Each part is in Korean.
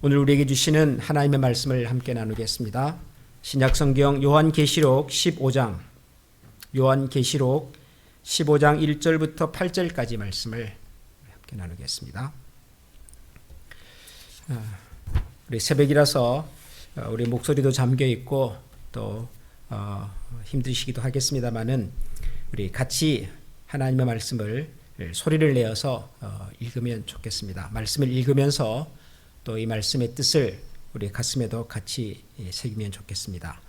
오늘 우리에게 주시는 하나님의 말씀을 함께 나누겠습니다. 신약성경 요한계시록 15장 1절부터 8절까지 말씀을 함께 나누겠습니다. 우리 새벽이라서 우리 목소리도 잠겨 있고 또 힘드시기도 하겠습니다만은 우리 같이 하나님의 말씀을 소리를 내어서 읽으면 좋겠습니다. 말씀을 읽으면서 또 이 말씀의 뜻을 우리 가슴에도 같이 새기면 좋겠습니다.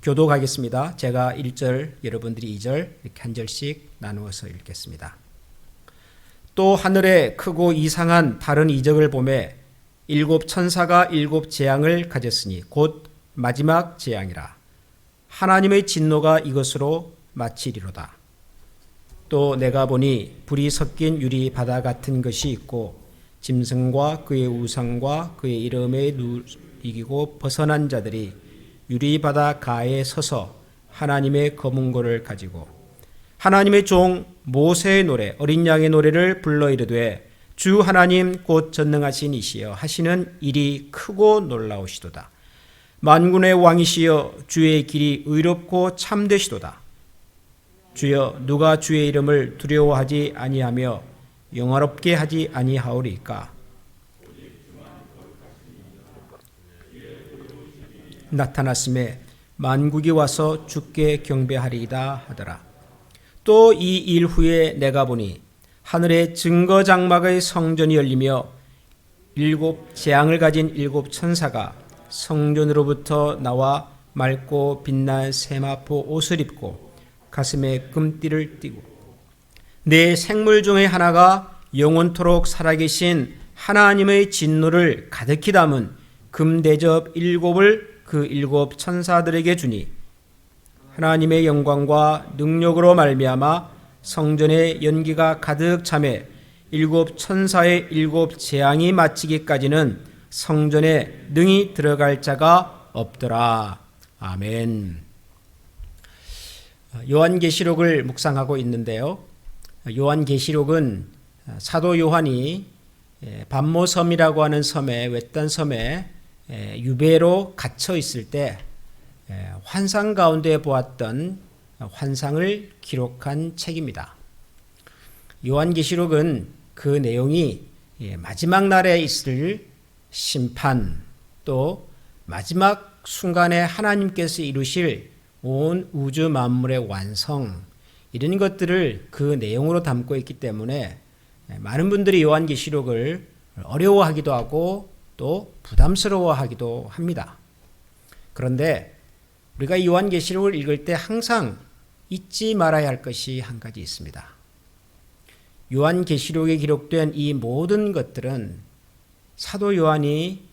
교독하겠습니다. 제가 1절, 여러분들이 2절 이렇게 한 절씩 나누어서 읽겠습니다. 또 하늘에 크고 이상한 다른 이적을 보매 일곱 천사가 일곱 재앙을 가졌으니 곧 마지막 재앙이라. 하나님의 진노가 이것으로 마치리로다. 또 내가 보니 불이 섞인 유리 바다 같은 것이 있고 짐승과 그의 우상과 그의 이름에 이기고 벗어난 자들이 유리 바다 가에 서서 하나님의 검은고를 가지고 하나님의 종 모세의 노래 어린 양의 노래를 불러 이르되 주 하나님 곧 전능하신 이시여 하시는 일이 크고 놀라우시도다. 만군의 왕이시여 주의 길이 의롭고 참되시도다. 주여 누가 주의 이름을 두려워하지 아니하며 영화롭게 하지 아니하오리까. 나타났음에 만국이 와서 주께 경배하리이다 하더라. 또 이 일 후에 내가 보니 하늘에 증거 장막의 성전이 열리며 일곱 재앙을 가진 일곱 천사가 성전으로부터 나와 맑고 빛난 세마포 옷을 입고 가슴에 금띠를 띠고 네 생물 중에 하나가 영원토록 살아계신 하나님의 진노를 가득히 담은 금대접 일곱을 그 일곱 천사들에게 주니 하나님의 영광과 능력으로 말미암아 성전에 연기가 가득 차매 일곱 천사의 일곱 재앙이 마치기까지는 성전에 능히 들어갈 자가 없더라. 아멘. 요한계시록을 묵상하고 있는데요. 요한계시록은 사도 요한이 반모섬이라고 하는 섬에 외딴 섬에 유배로 갇혀 있을 때 환상 가운데 보았던 환상을 기록한 책입니다. 요한계시록은 그 내용이 마지막 날에 있을 심판 또 마지막 순간에 하나님께서 이루실 온 우주 만물의 완성 이런 것들을 그 내용으로 담고 있기 때문에 많은 분들이 요한계시록을 어려워하기도 하고 또 부담스러워하기도 합니다. 그런데 우리가 요한계시록을 읽을 때 항상 잊지 말아야 할 것이 한 가지 있습니다. 요한계시록에 기록된 이 모든 것들은 사도 요한이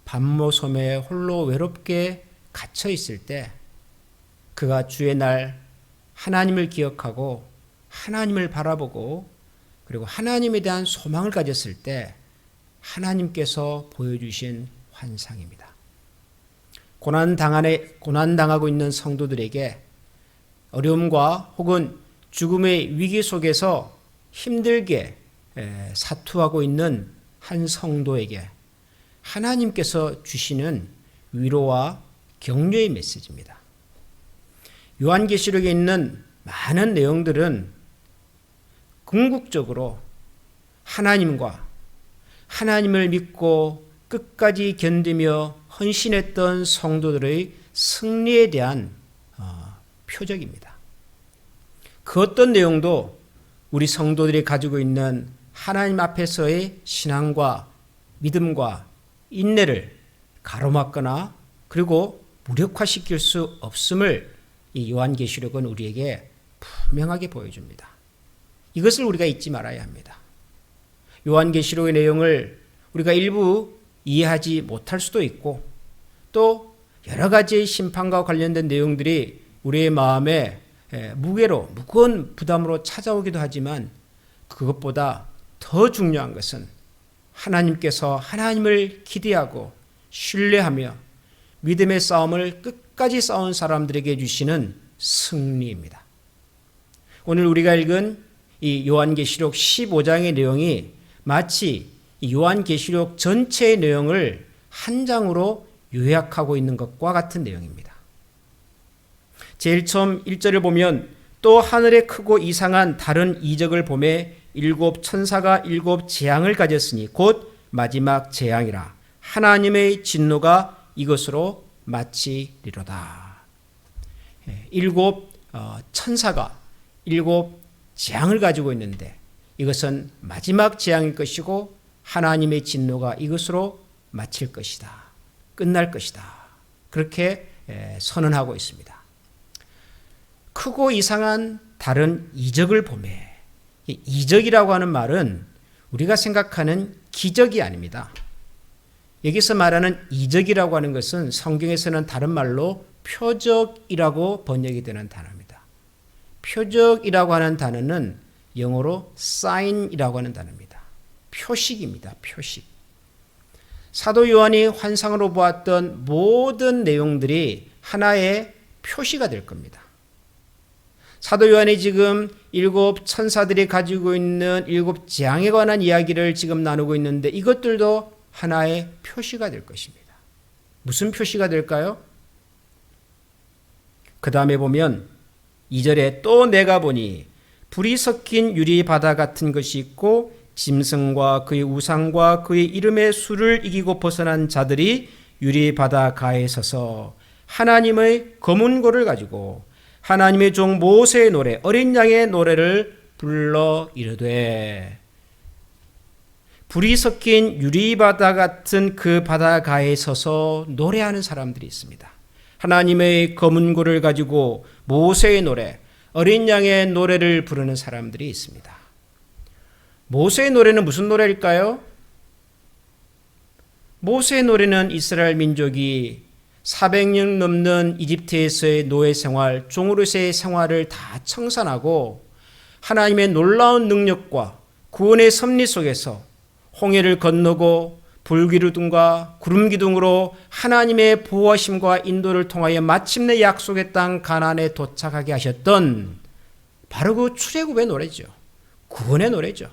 반모섬에 홀로 외롭게 갇혀 있을 때 그가 주의 날 하나님을 기억하고 하나님을 바라보고 그리고 하나님에 대한 소망을 가졌을 때 하나님께서 보여주신 환상입니다. 고난당하고 있는 성도들에게 어려움과 혹은 죽음의 위기 속에서 힘들게 사투하고 있는 한 성도에게 하나님께서 주시는 위로와 격려의 메시지입니다. 요한계시록에 있는 많은 내용들은 궁극적으로 하나님과 하나님을 믿고 끝까지 견디며 헌신했던 성도들의 승리에 대한 표적입니다. 그 어떤 내용도 우리 성도들이 가지고 있는 하나님 앞에서의 신앙과 믿음과 인내를 가로막거나 그리고 무력화시킬 수 없음을 이 요한계시록은 우리에게 분명하게 보여줍니다. 이것을 우리가 잊지 말아야 합니다. 요한계시록의 내용을 우리가 일부 이해하지 못할 수도 있고 또 여러 가지의 심판과 관련된 내용들이 우리의 마음에 무거운 부담으로 찾아오기도 하지만 그것보다 더 중요한 것은 하나님께서 하나님을 기대하고 신뢰하며 믿음의 싸움을 끝까지 싸운 사람들에게 주시는 승리입니다. 오늘 우리가 읽은 이 요한계시록 15장의 내용이 마치 이 요한계시록 전체의 내용을 한 장으로 요약하고 있는 것과 같은 내용입니다. 제일 처음 1절을 보면 또 하늘에 크고 이상한 다른 이적을 보매 일곱 천사가 일곱 재앙을 가졌으니 곧 마지막 재앙이라 하나님의 진노가 이것으로 마치리로다. 일곱 천사가 일곱 재앙을 가지고 있는데 이것은 마지막 재앙일 것이고 하나님의 진노가 이것으로 마칠 것이다. 끝날 것이다. 그렇게 선언하고 있습니다. 크고 이상한 다른 이적을 보매. 이적이라고 하는 말은 우리가 생각하는 기적이 아닙니다. 여기서 말하는 이적이라고 하는 것은 성경에서는 다른 말로 표적이라고 번역이 되는 단어입니다. 표적이라고 하는 단어는 영어로 sign이라고 하는 단어입니다. 표식입니다. 표식. 사도 요한이 환상으로 보았던 모든 내용들이 하나의 표시가 될 겁니다. 사도 요한이 지금 일곱 천사들이 가지고 있는 일곱 재앙에 관한 이야기를 지금 나누고 있는데 이것들도 하나의 표시가 될 것입니다. 무슨 표시가 될까요? 그 다음에 보면 2절에 또 내가 보니 불이 섞인 유리 바다 같은 것이 있고 짐승과 그의 우상과 그의 이름의 수를 이기고 벗어난 자들이 유리 바다 가에 서서 하나님의 검은 고를 가지고 하나님의 종 모세의 노래 어린 양의 노래를 불러 이르되 불이 섞인 유리바다 같은 그 바다가에 서서 노래하는 사람들이 있습니다. 하나님의 검은 고를 가지고 모세의 노래 어린 양의 노래를 부르는 사람들이 있습니다. 모세의 노래는 무슨 노래일까요? 모세의 노래는 이스라엘 민족이 400년 넘는 이집트에서의 노예 생활, 종으로서의 생활을 다 청산하고 하나님의 놀라운 능력과 구원의 섭리 속에서 홍해를 건너고 불기둥과 구름기둥으로 하나님의 보호하심과 인도를 통하여 마침내 약속의 땅 가나안에 도착하게 하셨던 바로 그 출애굽의 노래죠. 구원의 노래죠.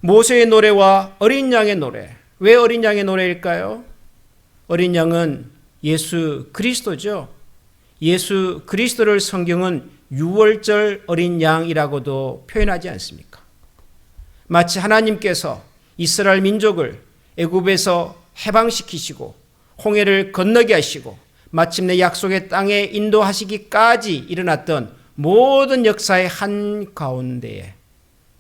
모세의 노래와 어린 양의 노래. 왜 어린 양의 노래일까요? 어린 양은 예수 그리스도죠. 예수 그리스도를 성경은 유월절 어린 양이라고도 표현하지 않습니까? 마치 하나님께서 이스라엘 민족을 애굽에서 해방시키시고 홍해를 건너게 하시고 마침내 약속의 땅에 인도하시기까지 일어났던 모든 역사의 한가운데에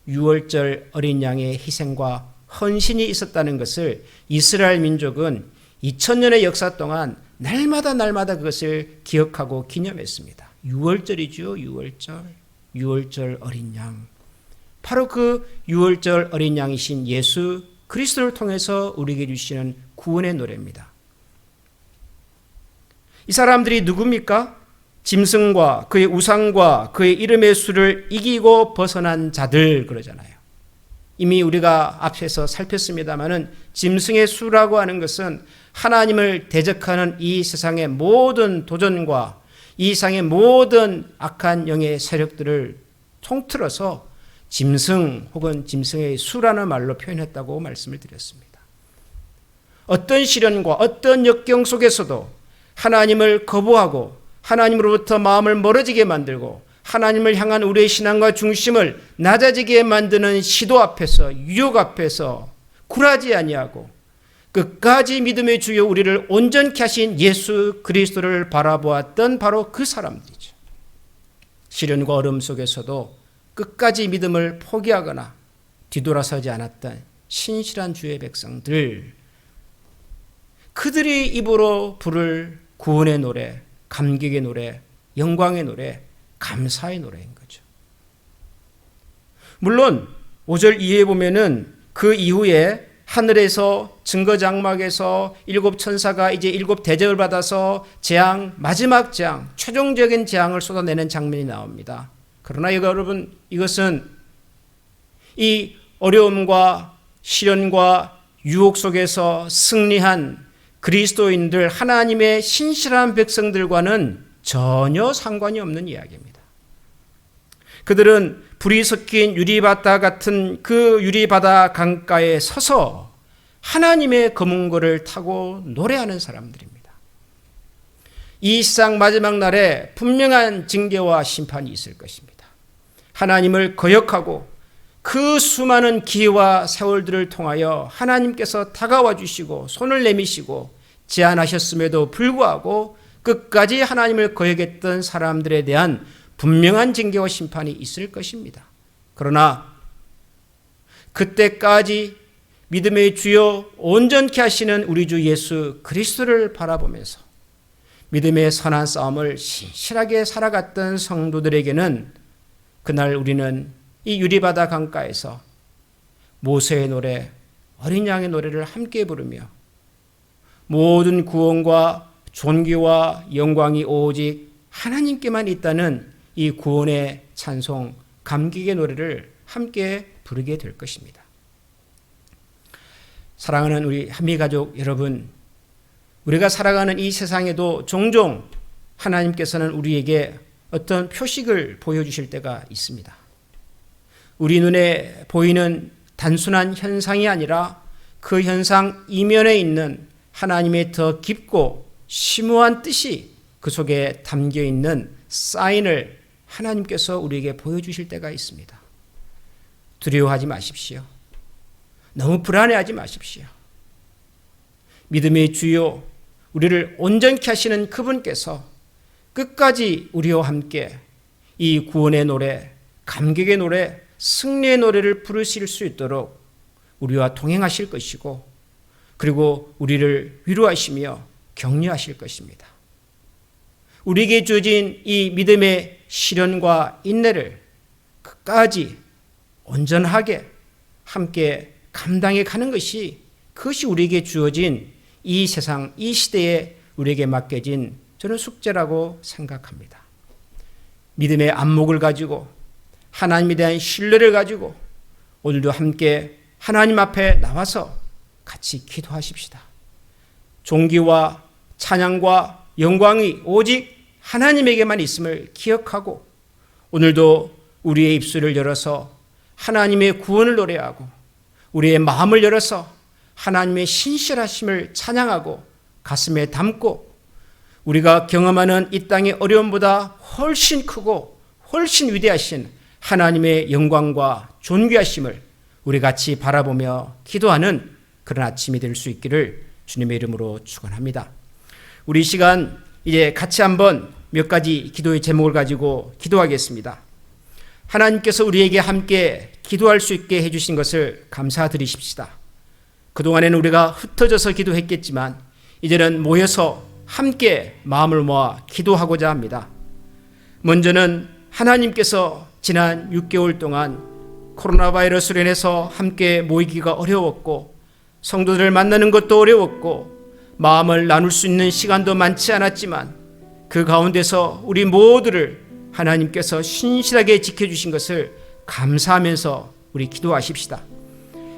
유월절 어린 양의 희생과 헌신이 있었다는 것을 이스라엘 민족은 2000년의 역사 동안 날마다 그것을 기억하고 기념했습니다. 유월절이죠. 유월절 어린 양. 바로 그 유월절 어린 양이신 예수 그리스도를 통해서 우리에게 주시는 구원의 노래입니다. 이 사람들이 누굽니까? 짐승과 그의 우상과 그의 이름의 수를 이기고 벗어난 자들 그러잖아요. 이미 우리가 앞에서 살폈습니다마는 짐승의 수라고 하는 것은 하나님을 대적하는 이 세상의 모든 도전과 이 세상의 모든 악한 영의 세력들을 통틀어서 짐승 혹은 짐승의 수라는 말로 표현했다고 말씀을 드렸습니다. 어떤 시련과 어떤 역경 속에서도 하나님을 거부하고 하나님으로부터 마음을 멀어지게 만들고 하나님을 향한 우리의 신앙과 중심을 낮아지게 만드는 시도 앞에서 유혹 앞에서 굴하지 아니하고 끝까지 믿음의 주여 우리를 온전케 하신 예수 그리스도를 바라보았던 바로 그 사람들이죠. 시련과 어려움 속에서도 끝까지 믿음을 포기하거나 뒤돌아서지 않았던 신실한 주의 백성들, 그들이 입으로 부를 구원의 노래, 감격의 노래, 영광의 노래, 감사의 노래인 거죠. 물론 5절 이해해 보면은 그 이후에 하늘에서 증거장막에서 일곱 천사가 이제 일곱 대접을 받아서 재앙, 마지막 재앙, 최종적인 재앙을 쏟아내는 장면이 나옵니다. 그러나 여러분, 이것은 이 어려움과 시련과 유혹 속에서 승리한 그리스도인들, 하나님의 신실한 백성들과는 전혀 상관이 없는 이야기입니다. 그들은 불이 섞인 유리바다 같은 그 유리바다 강가에 서서 하나님의 검은고를 타고 노래하는 사람들입니다. 이 세상 마지막 날에 분명한 징계와 심판이 있을 것입니다. 하나님을 거역하고 그 수많은 기회와 세월들을 통하여 하나님께서 다가와 주시고 손을 내미시고 제안하셨음에도 불구하고 끝까지 하나님을 거역했던 사람들에 대한 분명한 징계와 심판이 있을 것입니다. 그러나 그때까지 믿음의 주요 온전케 하시는 우리 주 예수 그리스도를 바라보면서 믿음의 선한 싸움을 신실하게 살아갔던 성도들에게는 그날 우리는 이 유리바다 강가에서 모세의 노래, 어린 양의 노래를 함께 부르며 모든 구원과 존귀와 영광이 오직 하나님께만 있다는 이 구원의 찬송, 감격의 노래를 함께 부르게 될 것입니다. 사랑하는 우리 한미가족 여러분, 우리가 살아가는 이 세상에도 종종 하나님께서는 우리에게 어떤 표식을 보여주실 때가 있습니다. 우리 눈에 보이는 단순한 현상이 아니라 그 현상 이면에 있는 하나님의 더 깊고 심오한 뜻이 그 속에 담겨 있는 사인을 하나님께서 우리에게 보여주실 때가 있습니다. 두려워하지 마십시오. 너무 불안해하지 마십시오. 믿음의 주요 우리를 온전케 하시는 그분께서 끝까지 우리와 함께 이 구원의 노래, 감격의 노래, 승리의 노래를 부르실 수 있도록 우리와 동행하실 것이고 그리고 우리를 위로하시며 격려하실 것입니다. 우리에게 주어진 이 믿음의 시련과 인내를 끝까지 온전하게 함께 감당해 가는 것이 그것이 우리에게 주어진 이 세상, 이 시대에 우리에게 맡겨진 저는 숙제라고 생각합니다. 믿음의 안목을 가지고 하나님에 대한 신뢰를 가지고 오늘도 함께 하나님 앞에 나와서 같이 기도하십시다. 존귀와 찬양과 영광이 오직 하나님에게만 있음을 기억하고 오늘도 우리의 입술을 열어서 하나님의 구원을 노래하고 우리의 마음을 열어서 하나님의 신실하심을 찬양하고 가슴에 담고 우리가 경험하는 이 땅의 어려움보다 훨씬 크고 훨씬 위대하신 하나님의 영광과 존귀하심을 우리 같이 바라보며 기도하는 그런 아침이 될 수 있기를 주님의 이름으로 축원합니다. 우리 시간 이제 같이 한번 몇 가지 기도의 제목을 가지고 기도하겠습니다. 하나님께서 우리에게 함께 기도할 수 있게 해주신 것을 감사드리십시다. 그동안에는 우리가 흩어져서 기도했겠지만 이제는 모여서 함께 마음을 모아 기도하고자 합니다. 먼저는 하나님께서 지난 6개월 동안 코로나 바이러스로 인해서 함께 모이기가 어려웠고 성도들을 만나는 것도 어려웠고 마음을 나눌 수 있는 시간도 많지 않았지만 그 가운데서 우리 모두를 하나님께서 신실하게 지켜주신 것을 감사하면서 우리 기도하십시다.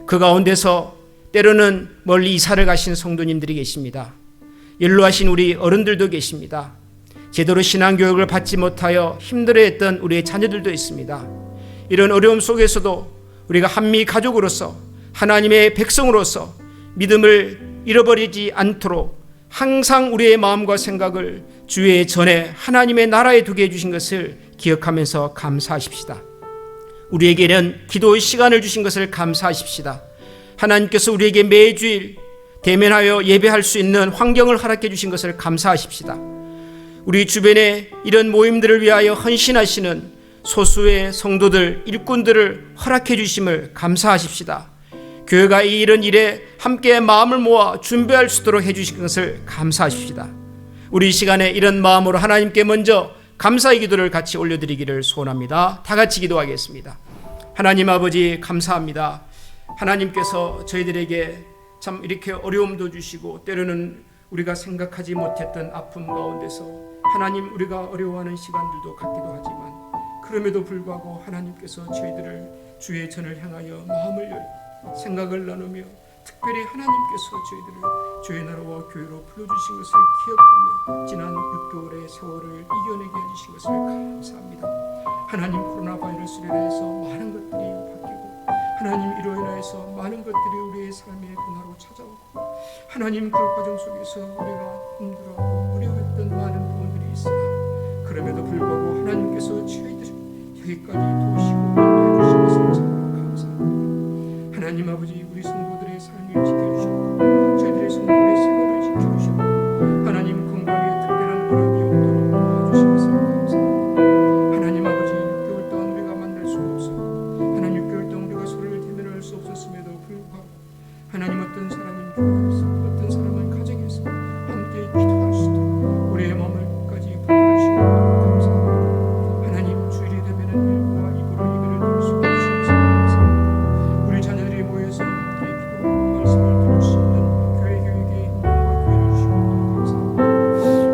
그 가운데서 때로는 멀리 이사를 가신 성도님들이 계십니다. 연로하신 우리 어른들도 계십니다. 제대로 신앙교육을 받지 못하여 힘들어했던 우리의 자녀들도 있습니다. 이런 어려움 속에서도 우리가 한미 가족으로서 하나님의 백성으로서 믿음을 잃어버리지 않도록 항상 우리의 마음과 생각을 주의 전에 하나님의 나라에 두게 해주신 것을 기억하면서 감사하십시다. 우리에게는 기도의 시간을 주신 것을 감사하십시다. 하나님께서 우리에게 매주일 대면하여 예배할 수 있는 환경을 허락해 주신 것을 감사하십시다. 우리 주변에 이런 모임들을 위하여 헌신하시는 소수의 성도들, 일꾼들을 허락해 주심을 감사하십시다. 교회가 이런 일에 함께 마음을 모아 준비할 수 있도록 해주신 것을 감사하십시다. 우리 이 시간에 이런 마음으로 하나님께 먼저 감사의 기도를 같이 올려드리기를 소원합니다. 다 같이 기도하겠습니다. 하나님 아버지 감사합니다. 하나님께서 저희들에게 참 이렇게 어려움도 주시고 때로는 우리가 생각하지 못했던 아픔 가운데서 하나님 우리가 어려워하는 시간들도 갖기도 하지만 그럼에도 불구하고 하나님께서 저희들을 주의 전을 향하여 마음을 열고 생각을 나누며 특별히 하나님께서 저희들을 주의 나라와 교회로 불러주신 것을 기억하며 지난 6개월의 세월을 이겨내게 해주신 것을 감사합니다. 하나님 코로나 바이러스로 인해서 많은 것들이 바뀌고 하나님 이로 인해서 많은 것들이 우리의 삶의 변화로 찾아오고 하나님 그 과정 속에서 우리가 힘들어하고 어려웠던 많은 부분들이 있으나 그럼에도 불구하고 하나님께서 저희들을 여기까지 도우시고 인도해 주신 것을 참 감사합니다. 하나님 아버지 우리 성도들의 삶을 지켜주셨고 저희들의 성도들의 생업을 지켜주셨고 하나님 건강에 특별한 어려움이 없도록 도와주신 것을 감사합니다. 하나님 아버지 6개월 동안 우리가 만날 수 없었고 하나님 6개월 동안 우리가 서로를 대면할 수 없었음에도 불구하고 하나님 어떤 사람은 교회에서 어떤 사람은 가정에서 함께 기도할 수 있도록 우리의 마음을 끝까지 붙들으시고 감사합니다. 하나님 주일이 되면은 일과 입으로 예배를 드릴 수 없으신 것을 감사합니다. 우리 자녀들이 모여서 함께 기도하고 말씀을 들을 수 있는 교회 교육의 힘과 교회를 주시고 감사합니다.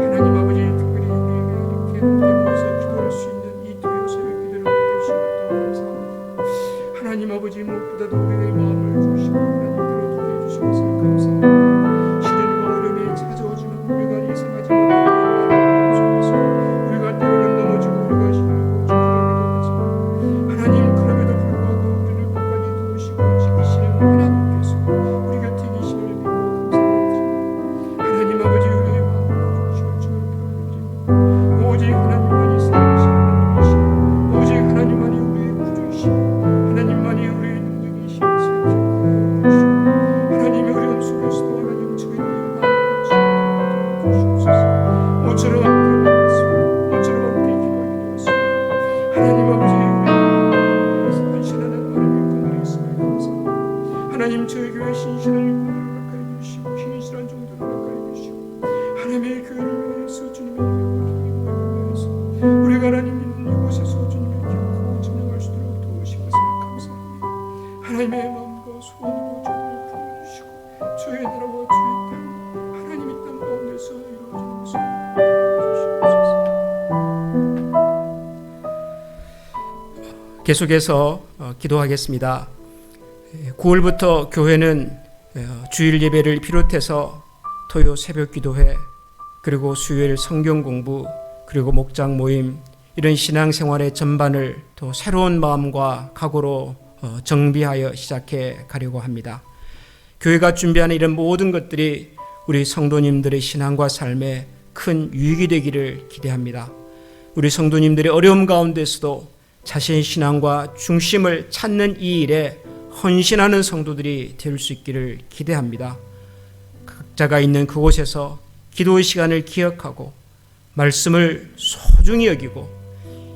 하나님 아버지 특별히 우리에게 이렇게 함께 모여서 기도할 수 있는 이 토요 새벽 기도를 갖게 주신 것도 감사합니다. 하나님 아버지 무엇보다도 우리의 마음을 주시고 하나님께로 기도해 주신 것을 감사합니다. 시련과 어려움이 찾아오지만 우리가 예상하지 못한 어려움 속에서 우리가 때로는 넘어지고 우리가 힘들고 좌절하기도 하지만 하나님 그럼에도 불구하고 우리를 끝까지 도우시고 지키시는 하나님께서 우리 곁에 계심을 믿고 감사드립니다. 하나님 아버지 우리의 마음을 주시고 주님을 기도드립니다. 오직 하나님만이 살아계신 하나님이시고 오직 하나님만이 우리의 구주이시고 하나님만이 우리의 능력이신 것을 기억하여 주시고 하나님의 어려움 속에서도 하나님 저희의 마음을 도와주시옵소서. 모처럼 함께 만났습니다. 모처럼 함께 기도하게 되었습니다. 하나님 아버지 우리에서 헌신하는 많은 일꾼들이 있음을 감사합니다. 하나님 저희 교회 신실한 일꾼들을 가까이 주시고 신실한 종들을 가까이 주시고 하나님의 교회를 위해서 주님의 이름을 위해서 우리가 하나님 있는 이곳에서 주님을 기억하고 찬양할 수 있도록 도우신 것을 감사합니다. 하나님의 마음과 소원으로 저희를 품어주시고 주의 나라와 주의 땅 하나님 이 땅 가운데서 이루어지는 것을 주시옵소서. 계속해서 기도하겠습니다. 9월부터 교회는 주일 예배를 비롯해서 토요 새벽 기도회 그리고 수요일 성경 공부 그리고 목장 모임 이런 신앙생활의 전반을 또 새로운 마음과 각오로 정비하여 시작해 가려고 합니다. 교회가 준비하는 이런 모든 것들이 우리 성도님들의 신앙과 삶에 큰 유익이 되기를 기대합니다. 우리 성도님들의 어려움 가운데서도 자신의 신앙과 중심을 찾는 이 일에 헌신하는 성도들이 될 수 있기를 기대합니다. 각자가 있는 그곳에서 기도의 시간을 기억하고 말씀을 소중히 여기고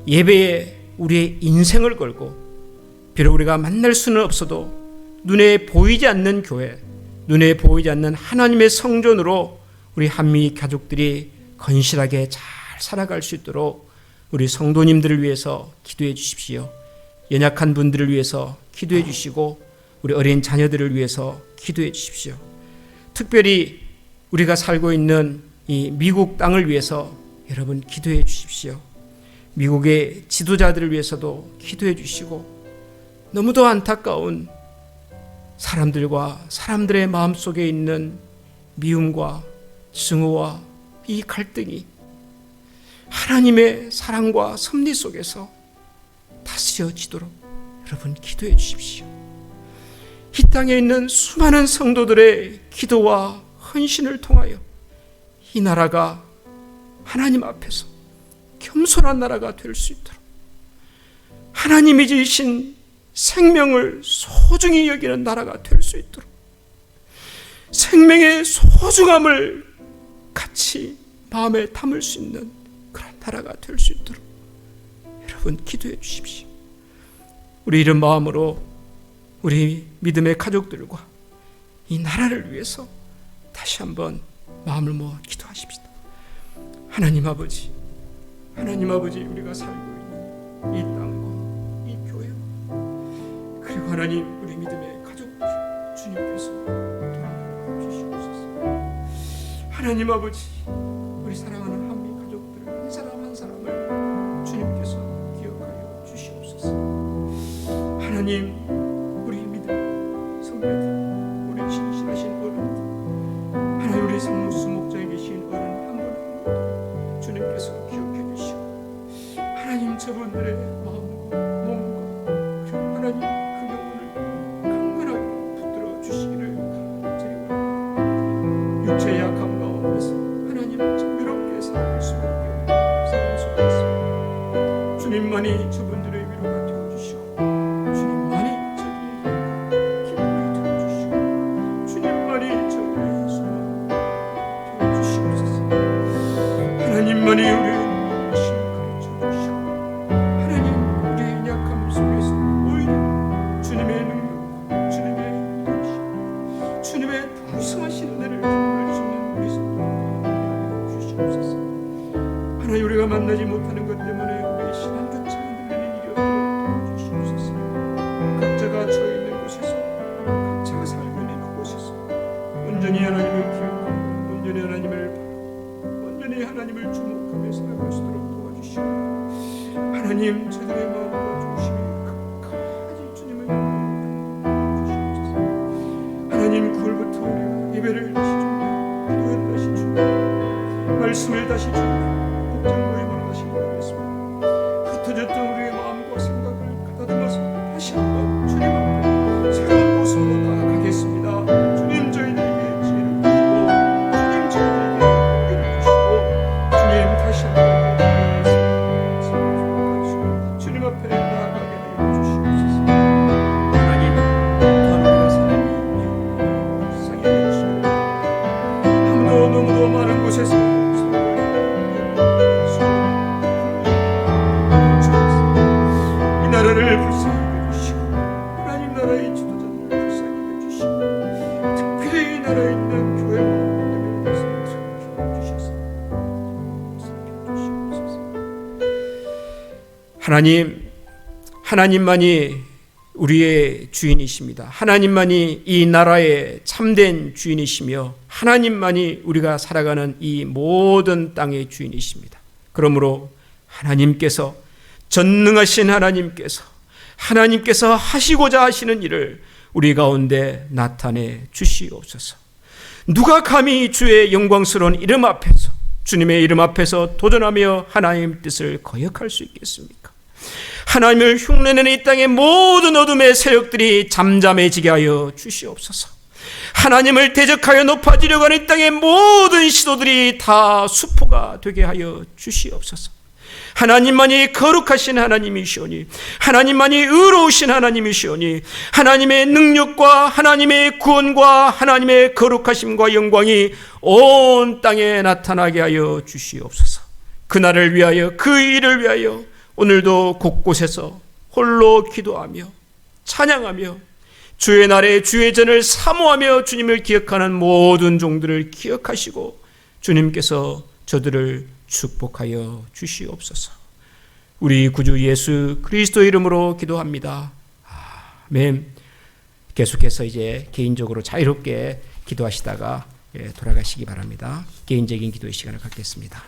예배에 우리의 인생을 걸고 비록 우리가 만날 수는 없어도 눈에 보이지 않는 교회, 눈에 보이지 않는 하나님의 성전으로 우리 한미 가족들이 건실하게 잘 살아갈 수 있도록 우리 성도님들을 위해서 기도해 주십시오. 연약한 분들을 위해서 기도해 주시고 우리 어린 자녀들을 위해서 기도해 주십시오. 특별히 우리가 살고 있는 이 미국 땅을 위해서 여러분 기도해 주십시오. 미국의 지도자들을 위해서도 기도해 주시고 너무도 안타까운 사람들과 사람들의 마음속에 있는 미움과 증오와 이 갈등이 하나님의 사랑과 섭리 속에서 다스려지도록 여러분 기도해 주십시오. 이 땅에 있는 수많은 성도들의 기도와 헌신을 통하여 이 나라가 하나님 앞에서 겸손한 나라가 될 수 있도록 하나님이 지으신 생명을 소중히 여기는 나라가 될 수 있도록 생명의 소중함을 같이 마음에 담을 수 있는 그런 나라가 될 수 있도록 여러분 기도해 주십시오. 우리 이런 마음으로 우리 믿음의 가족들과 이 나라를 위해서 다시 한번 마음을 모아 기도하십시다. 하나님 아버지 우리가 살고 있는 이 땅과 이 교회와 그리고 하나님 우리 믿음의 가족들 주님께서 돌아보아 주시옵소서. 하나님 아버지 우리 사랑하는 한미 가족들을 한 사람 한 사람을 주님께서 기억하여 주시옵소서. 하나님 우리 믿음 선배들 우리 신실하신 어른들 하나님 우리 성무수 목장에 계신 어른 한 분 한 분 주님께서 기억해 주시고 하나님 저분들의 마음과 몸과 그리고 하나님 그 영혼을 강건하게 붙들어 주시기를 드리고 육체의 약함 가운데서 하나님 정의롭게 살아갈 수 있게 사랑 소리했습니다. 주님만이 저분들의 위로가 되어주시고 주님만이 저들의 기쁨이 되어주시고 주님만이 저들의 소망 되어주시옵소서. 하나님만이 우리의 우리가 만나지 못하는 것 때문에 우리의 신앙조차 흔들리는 일이 없도록 도와주시옵소서. 각자가 처해 있는 곳에서 각자가 살고 있는 그곳에서 온전히 하나님을 기억하고 온전히 하나님을 바라고 온전히 하나님을 주목하며 살아갈 수 있도록 도와주시고 하나님 저들의 마음과 중심이 끝까지 주님을 영광하게 주시옵소서. 하나님 9월부터 우리가 예배를 다시 준비하고 기도를 다시 준비하고 말씀을 다시 준비하고 정모임으로 다시 모이겠습니다. 흩어졌던 우리의 마음과 생각을 가다듬어서 다시 한번 주님 앞에 새로운 모습으로 나아가겠습니다. 주님 저희들에게 지혜를 주시고 주님 저희들에게 용기를 주시고 주님 다시 한번 주님 앞에 나아가게 하여 주시옵소서. 하나님 또한 우리가 사람이 불쌍히 해주시고 함도 너무도 많은 곳에서 나라를 불쌍히 해주시고 하나님 나라의 지도자들을 불쌍히 해주시고 특별히 이 나라에 있는 교회와 믿음에 대해서 하나님, 하나님만이 우리의 주인이십니다. 하나님만이 이 나라의 참된 주인이시며 하나님만이 우리가 살아가는 이 모든 땅의 주인이십니다. 그러므로 하나님께서 전능하신 하나님께서 하시고자 하시는 일을 우리 가운데 나타내 주시옵소서. 누가 감히 주의 영광스러운 이름 앞에서 주님의 이름 앞에서 도전하며 하나님 뜻을 거역할 수 있겠습니까? 하나님을 흉내내는 이 땅의 모든 어둠의 세력들이 잠잠해지게 하여 주시옵소서. 하나님을 대적하여 높아지려고 하는 이 땅의 모든 시도들이 다 수포가 되게 하여 주시옵소서. 하나님만이 거룩하신 하나님이시오니 하나님만이 의로우신 하나님이시오니 하나님의 능력과 하나님의 구원과 하나님의 거룩하심과 영광이 온 땅에 나타나게 하여 주시옵소서. 그날을 위하여 그 일을 위하여 오늘도 곳곳에서 홀로 기도하며 찬양하며 주의 날에 주의 전을 사모하며 주님을 기억하는 모든 종들을 기억하시고 주님께서 저들을 축복하여 주시옵소서. 우리 구주 예수 그리스도 이름으로 기도합니다. 아멘. 계속해서 이제 개인적으로 자유롭게 기도하시다가 돌아가시기 바랍니다. 개인적인 기도의 시간을 갖겠습니다.